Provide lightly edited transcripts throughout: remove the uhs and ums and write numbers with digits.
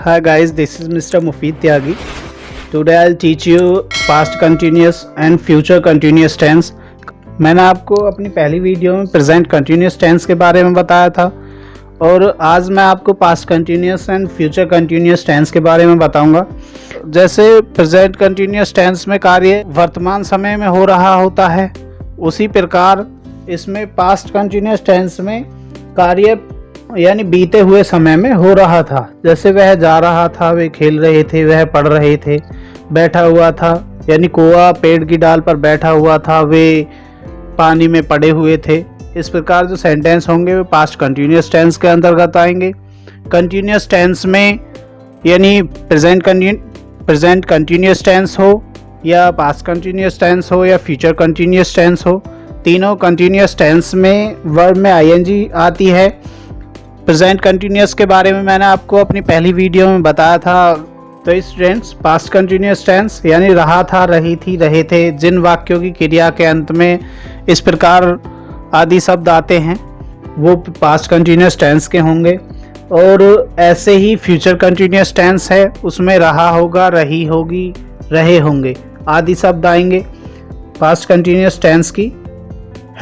Hi guys, this is Mr. Mufid Tyagi. Today I'll teach you past continuous and future continuous tense. मैंने आपको अपनी पहली video में present continuous tense के बारे में बताया था और आज मैं आपको past continuous and future continuous tense के बारे में बताऊंगा। जैसे प्रेजेंट कंटिन्यूस टेंस में कार्य वर्तमान समय में हो रहा होता है, उसी प्रकार इसमें पास्ट कंटिन्यूस टेंस में कार्य यानी बीते हुए समय में हो रहा था। जैसे वह जा रहा था, वे खेल रहे थे, वह पढ़ रहे थे, बैठा हुआ था यानी कौवा पेड़ की डाल पर बैठा हुआ था, वे पानी में पड़े हुए थे। इस प्रकार जो सेंटेंस होंगे वे पास्ट कंटिन्यूस टेंस के अंतर्गत आएंगे। कंटिन्यूस टेंस में यानी प्रेजेंट कंटिन्यूस टेंस हो या पास्ट कंटिन्यूस टेंस हो या फ्यूचर कंटिन्यूस टेंस हो, तीनों कंटिन्यूस टेंस में वर्ब में आईएनजी आती है। प्रेजेंट कंटिन्यूस के बारे में मैंने आपको अपनी पहली वीडियो में बताया था। तो स्टूडेंट्स, पास्ट कंटिन्यूस टेंस यानी रहा था, रही थी, रहे थे, जिन वाक्यों की क्रिया के अंत में इस प्रकार आदि शब्द आते हैं वो पास्ट कंटिन्यूस टेंस के होंगे। और ऐसे ही फ्यूचर कंटिन्यूस टेंस है, उसमें रहा होगा, रही होगी, रहे होंगे आदि शब्द आएंगे। पास्ट कंटिन्यूस टेंस की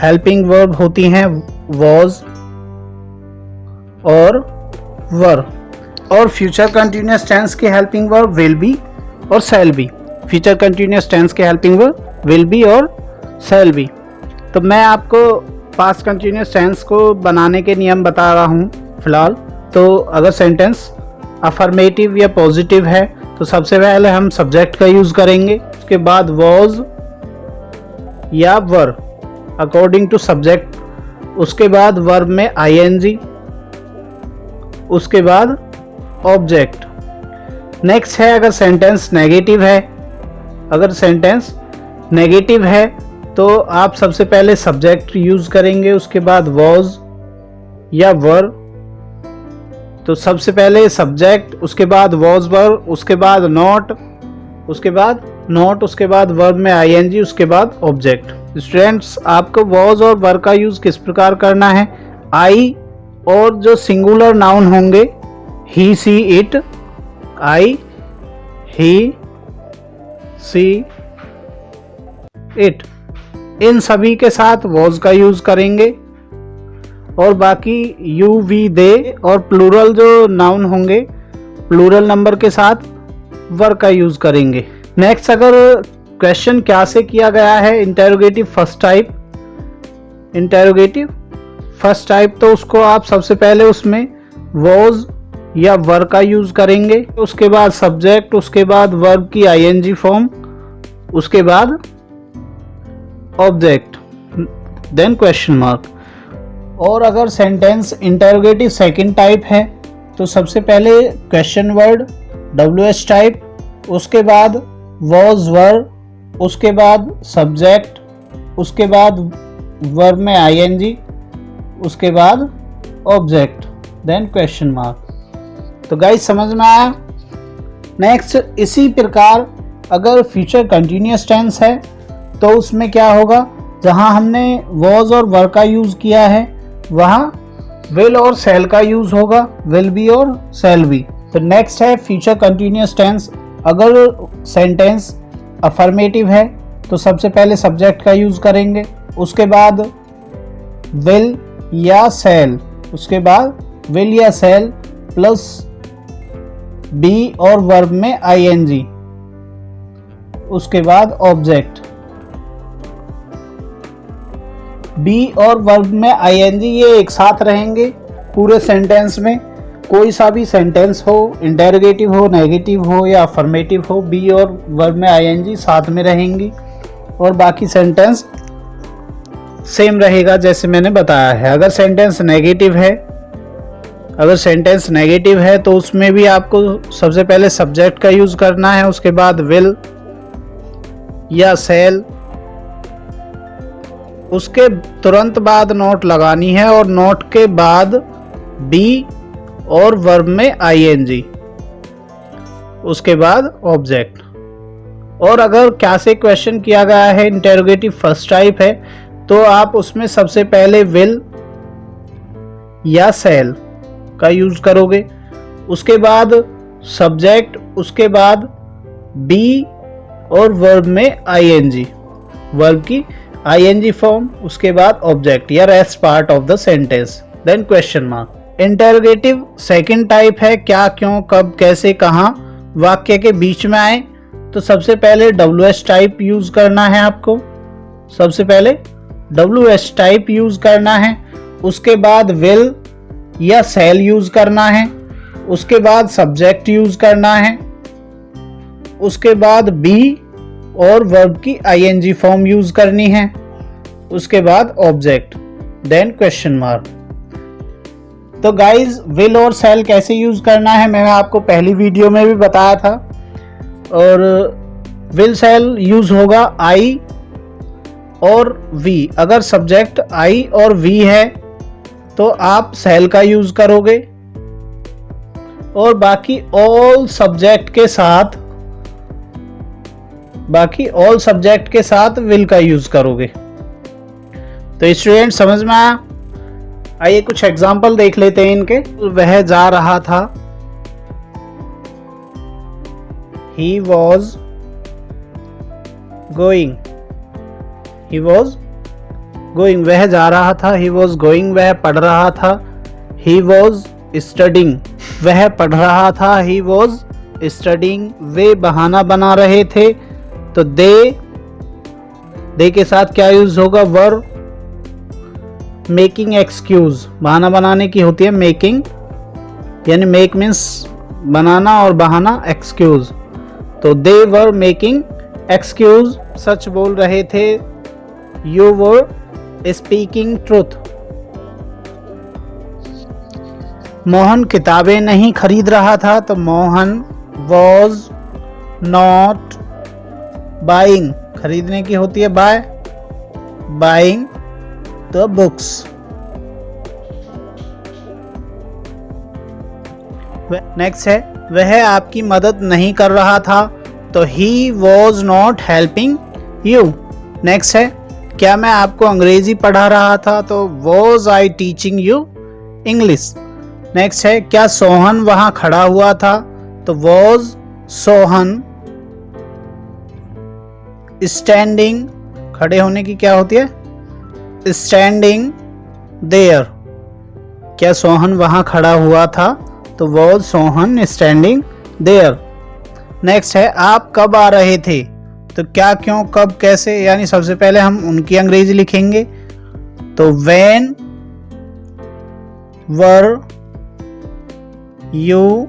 हेल्पिंग वर्ब होती हैं वॉज और वर, और फ्यूचर कंटिन्यूस टेंस के हेल्पिंग वर्ब विल बी और shall be. Future continuous tense के हेल्पिंग वर्ब विल बी और शैल बी। तो मैं आपको पास्ट कंटिन्यूस टेंस को बनाने के नियम बता रहा हूँ फिलहाल। तो अगर सेंटेंस अफर्मेटिव या पॉजिटिव है तो सबसे पहले हम सब्जेक्ट का यूज़ करेंगे, उसके बाद वॉज या वर अकॉर्डिंग टू सब्जेक्ट, उसके बाद वर्ब में आईएनजी, उसके बाद ऑब्जेक्ट। नेक्स्ट है अगर सेंटेंस नेगेटिव है, अगर सेंटेंस नेगेटिव है तो आप सबसे पहले सब्जेक्ट यूज़ करेंगे, उसके बाद वॉज या वर। तो सबसे पहले सब्जेक्ट, उसके बाद वॉज वर, उसके बाद नॉट, उसके बाद नॉट, उसके बाद वर्ब में आईएनजी, उसके बाद ऑब्जेक्ट। स्टूडेंट्स, आपको वॉज और वर का यूज़ किस प्रकार करना है? आई और जो सिंगुलर नाउन होंगे ही, सी, it, I, he, C, it, इन सभी के साथ वॉज का यूज करेंगे और बाकी यू, वी, दे और प्लूरल जो नाउन होंगे प्लूरल नंबर के साथ वर का यूज करेंगे। नेक्स्ट, अगर क्वेश्चन क्या से किया गया है, interrogative first type, interrogative first type, तो उसको आप सबसे पहले उसमें वॉज या वर का यूज करेंगे, उसके बाद सब्जेक्ट, उसके बाद वर्ब की आईएनजी फॉर्म, उसके बाद ऑब्जेक्ट, देन क्वेश्चन मार्क। और अगर सेंटेंस इंटेरोगेटिव सेकंड टाइप है तो सबसे पहले क्वेश्चन वर्ड WH टाइप, उसके बाद वॉज वर, उसके बाद सब्जेक्ट, उसके बाद वर्ब में आईएनजी, उसके बाद ऑब्जेक्ट, देन क्वेश्चन मार्क। तो गाइस, समझ में आया? नेक्स्ट, इसी प्रकार अगर फ्यूचर कंटिन्यूस टेंस है तो उसमें क्या होगा, जहां हमने वॉज और वर का यूज़ किया है वहां विल और शैल का यूज़ होगा, विल बी और शैल बी। तो नेक्स्ट है फ्यूचर कंटिन्यूस टेंस। अगर सेंटेंस अफर्मेटिव है तो सबसे पहले सब्जेक्ट का यूज़ करेंगे, उसके बाद विल या शैल, उसके बाद विल या शैल प्लस बी और वर्ब में आईएनजी, उसके बाद ऑब्जेक्ट। बी और वर्ब में आईएनजी ये एक साथ रहेंगे पूरे सेंटेंस में। कोई सा भी सेंटेंस हो, इंटेरोगेटिव हो, नेगेटिव हो या अफर्मेटिव हो, बी और वर्ब में आईएनजी साथ में रहेंगी और बाकी सेंटेंस सेम रहेगा जैसे मैंने बताया है। अगर सेंटेंस नेगेटिव है, अगर सेंटेंस नेगेटिव है तो उसमें भी आपको सबसे पहले सब्जेक्ट का यूज़ करना है, उसके बाद विल या शैल, उसके तुरंत बाद नोट लगानी है और नोट के बाद बी और वर्ब में आईएनजी, उसके बाद ऑब्जेक्ट। और अगर क्या से क्वेश्चन किया गया है, इंटेरोगेटिव फर्स्ट टाइप है, तो आप उसमें सबसे पहले विल या शैल का यूज करोगे, उसके बाद सब्जेक्ट, उसके बाद बी और वर्ब में आईएनजी, वर्ब की आईएनजी फॉर्म, उसके बाद ऑब्जेक्ट या rest part of the sentence, then question mark. Interrogative second type है क्या, क्यों, कब, कैसे, कहां वाक्य के बीच में आए। तो सबसे पहले WH टाइप यूज करना है आपको, सबसे पहले WH टाइप यूज करना है, उसके बाद विल या शैल यूज करना है, उसके बाद सब्जेक्ट यूज करना है, उसके बाद बी और वर्ब की आईएनजी फॉर्म यूज करनी है, उसके बाद ऑब्जेक्ट, देन क्वेश्चन मार्क। तो गाइज विल और शैल कैसे यूज करना है मैंने आपको पहली वीडियो में भी बताया था। और विल शैल यूज होगा आई और वी। अगर सब्जेक्ट आई और वी है तो आप शैल का यूज करोगे, और बाकी ऑल सब्जेक्ट के साथ विल का यूज करोगे। तो स्टूडेंट समझ में आया? आइए कुछ एग्जाम्पल देख लेते हैं इनके। वह जा रहा था, he was going, वह जा रहा था, he was going, वह पढ़ रहा था, he was studying, वह पढ़ रहा था, he was studying, वे बहाना बना रहे थे, तो दे के साथ क्या यूज होगा, वर्ब, मेकिंग एक्सक्यूज, बहाना बनाने की होती है मेकिंग, यानी मेक मीन्स बनाना और बहाना एक्सक्यूज, तो दे वर मेकिंग एक्सक्यूज, सच बोल रहे थे, you were speaking truth. Mohan किताबें नहीं खरीद रहा था, तो मोहन वॉज नॉट बाइंग, खरीदने की होती है बाइंग द बुक्स। नेक्स्ट है वह आपकी मदद नहीं कर रहा था, तो he was not helping you. Next है क्या मैं आपको अंग्रेजी पढ़ा रहा था, तो was I teaching you English. Next है क्या सोहन वहां खड़ा हुआ था, तो वॉज सोहन स्टैंडिंग, खड़े होने की क्या होती है, स्टैंडिंग देयर। क्या सोहन वहां खड़ा हुआ था, तो was Sohan standing there. Next है आप कब आ रहे थे, तो क्या, क्यों, कब, कैसे, यानी सबसे पहले हम उनकी अंग्रेजी लिखेंगे, तो when were you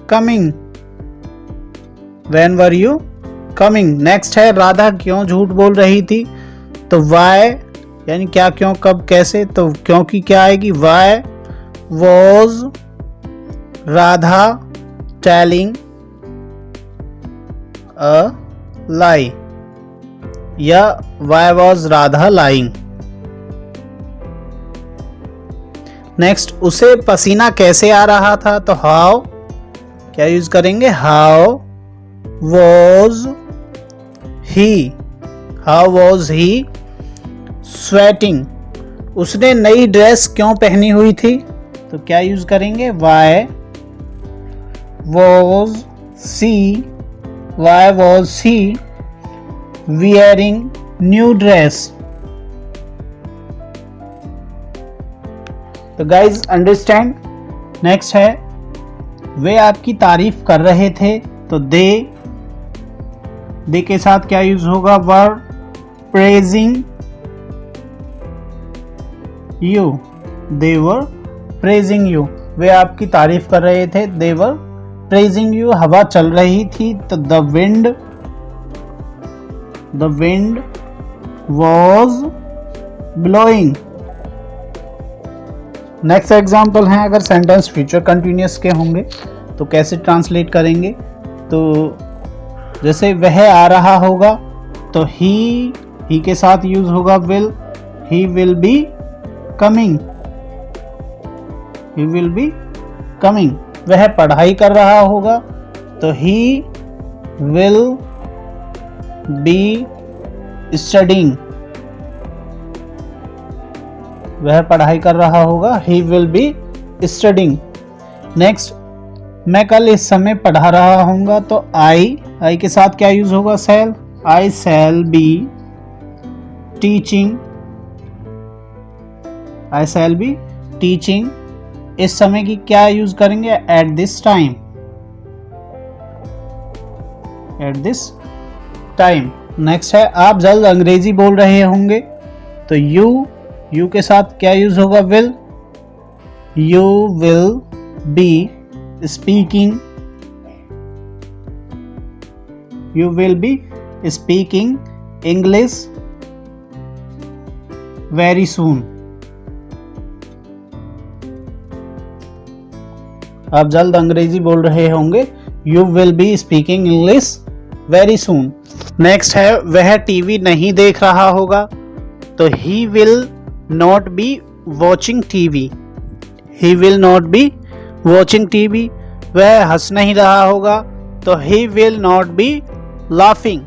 coming, when were you coming. Next है राधा क्यों झूठ बोल रही थी, तो वाई, यानी क्या, क्यों, कब, कैसे, तो क्योंकि क्या आएगी, why was Radha telling a lie, या why was Radha lying. Next उसे पसीना कैसे आ रहा था, तो हाउ, क्या यूज करेंगे, हाउ वॉज ही स्वेटिंग। उसने नई ड्रेस क्यों पहनी हुई थी, तो क्या यूज करेंगे, why was she wearing new dress. तो गाइज अंडरस्टैंड। नेक्स्ट है वे आपकी तारीफ कर रहे थे, तो दे के साथ क्या यूज होगा, were praising you, they were praising you, वे आपकी तारीफ कर रहे थे, दे वर प्रेजिंग यू। हवा चल रही थी, तो the wind was blowing. Next example है अगर सेंटेंस फ्यूचर कंटिन्यूअस के होंगे तो कैसे ट्रांसलेट करेंगे, तो जैसे वह आ रहा होगा तो ही के साथ यूज होगा will, he will be coming, वह पढ़ाई कर रहा होगा तो ही विल बी स्टडिंग, वह पढ़ाई कर रहा होगा, he will be studying। Next मैं कल इस समय पढ़ा रहा हूँगा, तो आई के साथ क्या यूज होगा? Shall. I shall be teaching, I shall be teaching. इस समय की क्या यूज करेंगे? At this time, at this time. Next है, आप जल्द अंग्रेजी बोल रहे होंगे, तो यू के साथ क्या यूज होगा? Will. You will be speaking, you will be speaking English very soon. आप जल्द अंग्रेजी बोल रहे होंगे, you will be speaking English very soon. Next है, वह टीवी नहीं देख रहा होगा, तो he will not be watching TV. he will not be watching TV. वह हंस नहीं रहा होगा, तो he will not be laughing.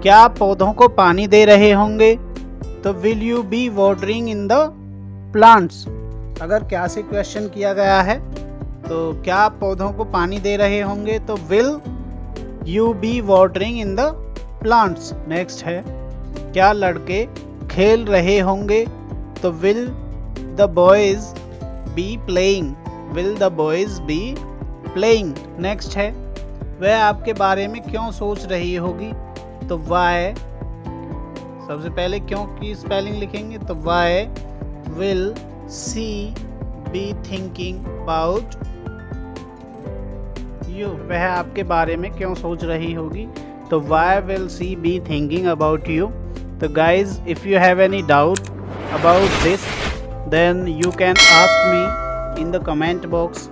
क्या आप पौधों को पानी दे रहे होंगे, तो will you be watering in the plants. अगर क्या से क्वेश्चन किया गया है, तो क्या आप पौधों को पानी दे रहे होंगे, तो will you be watering in the plants. Next है, क्या लड़के खेल रहे होंगे, तो will the boys be playing. will the boys be playing. Next है, वह आपके बारे में क्यों सोच रही होगी, तो why. सबसे पहले क्यों की स्पेलिंग लिखेंगे, तो why will she be thinking about you. वह आपके बारे में क्यों सोच रही होगी, तो why will she be thinking about you. तो guys, if you have any doubt about this, then you can ask me in the comment box.